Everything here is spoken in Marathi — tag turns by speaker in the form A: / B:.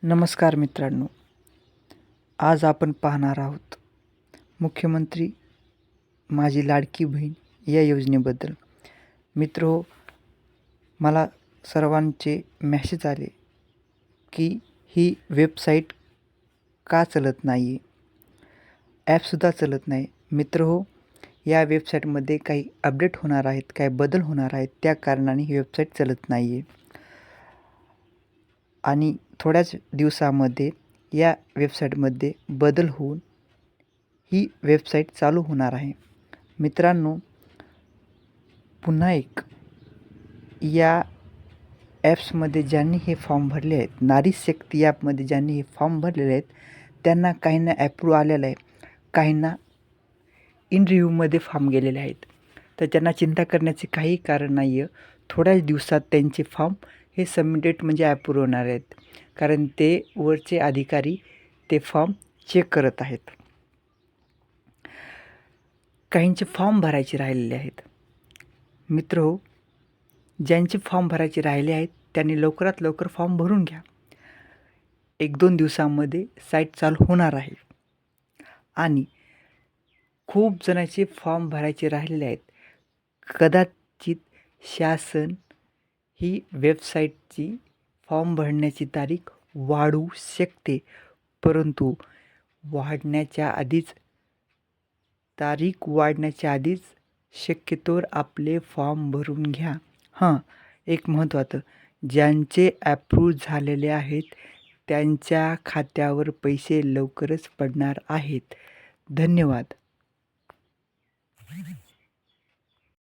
A: नमस्कार मित्रांनो, आज आपण पाहणार आहोत मुख्यमंत्री माझी लाडकी बहीण या योजनेबद्दल. मित्रो, मला सर्वांचे मेसेज आले की ही वेबसाईट का चालत नाही आहे, ॲपसुद्धा चालत नाही. मित्रहो, या वेबसाईटमध्ये काही अपडेट होणार आहेत, काही बदल होणार आहेत, त्या कारणाने ही वेबसाईट चालत नाही आहे आणि थोड्याच दिवसामध्ये या वेबसाईटमध्ये बदल होऊन ही वेबसाईट चालू होणार आहे. मित्रांनो, पुन्हा एक या ॲप्समध्ये ज्यांनी हे फॉर्म भरले आहेत, नारी शक्ती ॲपमध्ये ज्यांनी हे फॉर्म भरलेले आहेत, त्यांना काहींना ॲप्रूव्ह आलेलं आहे, काहींना इन रिव्ह्यूमध्ये फॉर्म गेलेले आहेत. तर त्यांना चिंता करण्याचे काही कारण नाही आहे. थोड्याच दिवसात त्यांचे फॉर्म हे सबमिटेड म्हणजे ॲप्रूव्ह होणार आहेत, कारण ते वरचे अधिकारी ते फॉर्म चेक करत आहेत. काहींचे फॉर्म भरायचे राहिलेले आहेत. मित्रहो, ज्यांचे फॉर्म भरायचे राहिले आहेत त्यांनी लवकरात लवकर फॉर्म भरून घ्या. 1-2 दिवसांमध्ये साईट चालू होणार आहे आणि खूप जणांचे फॉर्म भरायचे राहिलेले आहेत. कदाचित शासन ही वेबसाईटची फॉर्म भरण्याची तारीख वाढवू शकते, परंतु तारीख वाढण्याच्या आधीच शक्यतोवर आपले फॉर्म भरून घ्या. एक महत्त्वाचं, ज्यांचे ॲप्रूव्ह झालेले आहेत त्यांच्या खात्यावर पैसे लवकरच पडणार आहेत. धन्यवाद.